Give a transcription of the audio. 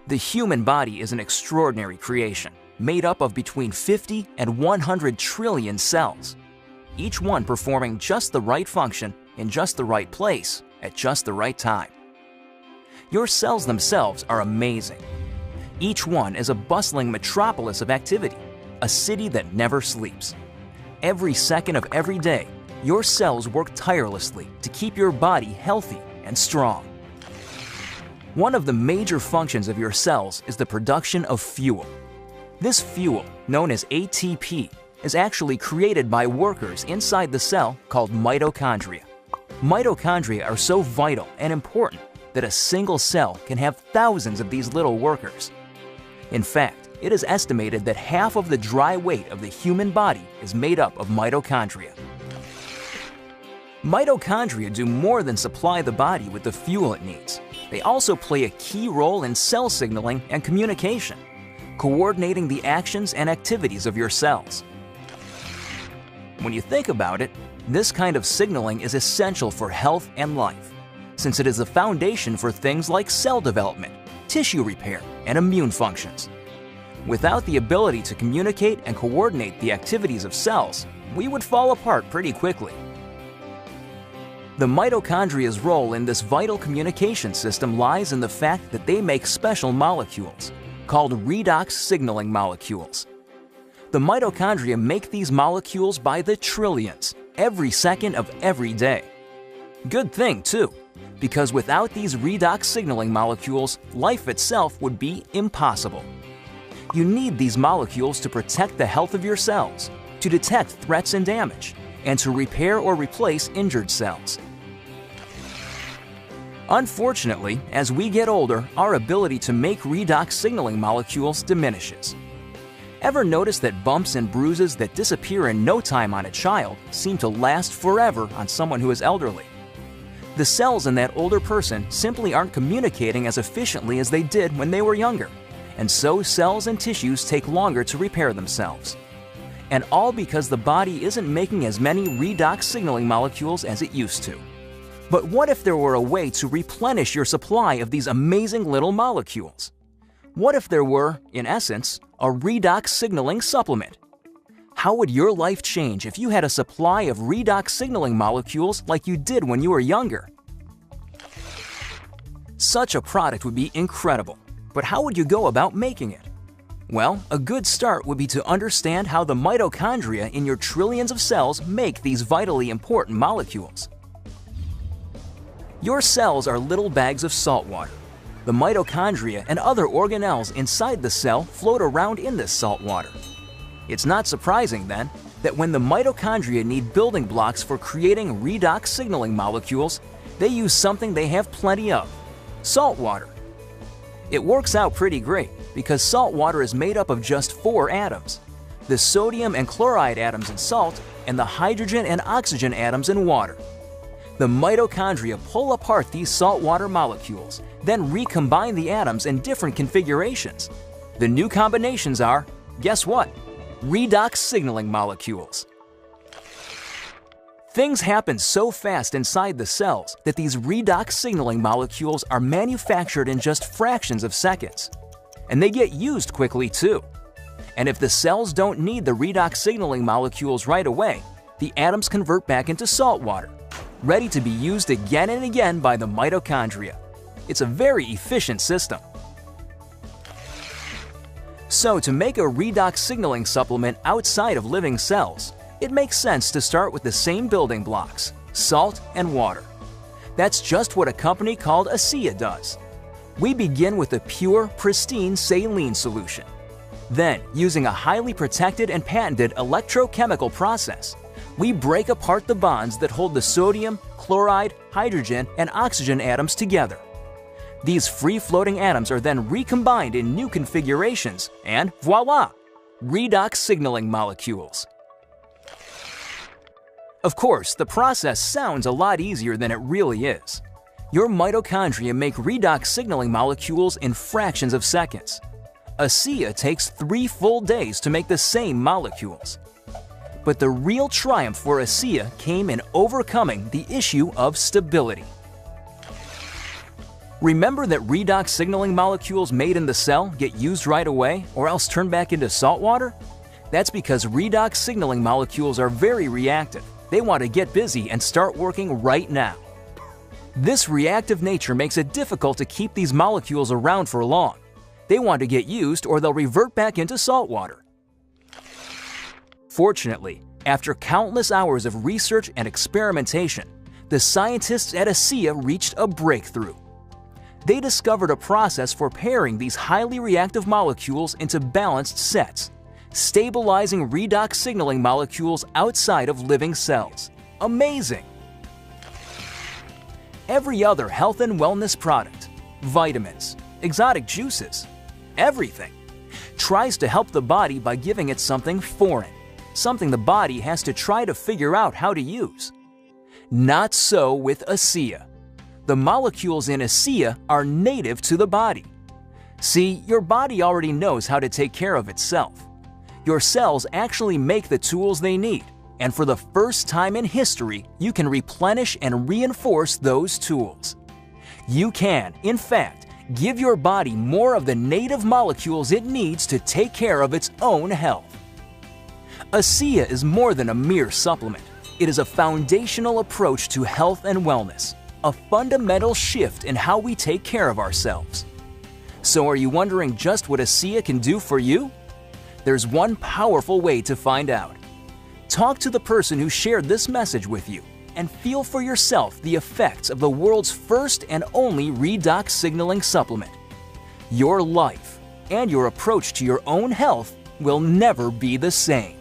The human body is an extraordinary creation, made up of between 50 and 100 trillion cells, each one performing just the right function in just the right place at just the right time. Your cells themselves are amazing. Each one is a bustling metropolis of activity, a city that never sleeps. Every second of every day, your cells work tirelessly to keep your body healthy and strong. One of the major functions of your cells is the production of fuel. This fuel, known as ATP, is actually created by workers inside the cell called mitochondria. Mitochondria are so vital and important that a single cell can have thousands of these little workers. In fact, it is estimated that half of the dry weight of the human body is made up of mitochondria. Mitochondria do more than supply the body with the fuel it needs. They also play a key role in cell signaling and communication, coordinating the actions and activities of your cells. When you think about it, this kind of signaling is essential for health and life, since it is the foundation for things like cell development, tissue repair, and immune functions. Without the ability to communicate and coordinate the activities of cells, we would fall apart pretty quickly. The mitochondria's role in this vital communication system lies in the fact that they make special molecules, called redox signaling molecules. The mitochondria make these molecules by the trillions, every second of every day. Good thing, too, because without these redox signaling molecules, life itself would be impossible. You need these molecules to protect the health of your cells, to detect threats and damage, and to repair or replace injured cells. Unfortunately, as we get older, our ability to make redox signaling molecules diminishes. Ever notice that bumps and bruises that disappear in no time on a child seem to last forever on someone who is elderly? The cells in that older person simply aren't communicating as efficiently as they did when they were younger, and so cells and tissues take longer to repair themselves. And all because the body isn't making as many redox signaling molecules as it used to. But what if there were a way to replenish your supply of these amazing little molecules? What if there were, in essence, a redox signaling supplement? How would your life change if you had a supply of redox signaling molecules like you did when you were younger? Such a product would be incredible, but how would you go about making it? Well, a good start would be to understand how the mitochondria in your trillions of cells make these vitally important molecules. Your cells are little bags of salt water. The mitochondria and other organelles inside the cell float around in this salt water. It's not surprising, then, that when the mitochondria need building blocks for creating redox signaling molecules, they use something they have plenty of: salt water. It works out pretty great because salt water is made up of just 4 atoms: the sodium and chloride atoms in salt and the hydrogen and oxygen atoms in water. The mitochondria pull apart these saltwater molecules, then recombine the atoms in different configurations. The new combinations are, guess what? Redox signaling molecules. Things happen so fast inside the cells that these redox signaling molecules are manufactured in just fractions of seconds. And they get used quickly too. And if the cells don't need the redox signaling molecules right away, the atoms convert back into salt water, ready to be used again and again by the mitochondria. It's a very efficient system. So to make a redox signaling supplement outside of living cells, it makes sense to start with the same building blocks: salt and water. That's just what a company called ASEA does. We begin with a pure, pristine saline solution. Then, using a highly protected and patented electrochemical process, we break apart the bonds that hold the sodium, chloride, hydrogen, and oxygen atoms together. These free-floating atoms are then recombined in new configurations, and voila! Redox signaling molecules. Of course, the process sounds a lot easier than it really is. Your mitochondria make redox signaling molecules in fractions of seconds. ASEA takes 3 full days to make the same molecules. But the real triumph for ASEA came in overcoming the issue of stability. Remember that redox signaling molecules made in the cell get used right away or else turn back into salt water? That's because redox signaling molecules are very reactive. They want to get busy and start working right now. This reactive nature makes it difficult to keep these molecules around for long. They want to get used or they'll revert back into salt water. Fortunately, after countless hours of research and experimentation, the scientists at ASEA reached a breakthrough. They discovered a process for pairing these highly reactive molecules into balanced sets, stabilizing redox signaling molecules outside of living cells. Amazing! Every other health and wellness product, vitamins, exotic juices, everything, tries to help the body by giving it something foreign, something the body has to try to figure out how to use. Not so with ASEA. The molecules in ASEA are native to the body. See, your body already knows how to take care of itself. Your cells actually make the tools they need, and for the first time in history, you can replenish and reinforce those tools. You can, in fact, give your body more of the native molecules it needs to take care of its own health. ASEA is more than a mere supplement. It is a foundational approach to health and wellness, a fundamental shift in how we take care of ourselves. So are you wondering just what ASEA can do for you? There's one powerful way to find out. Talk to the person who shared this message with you and feel for yourself the effects of the world's first and only redox signaling supplement. Your life and your approach to your own health will never be the same.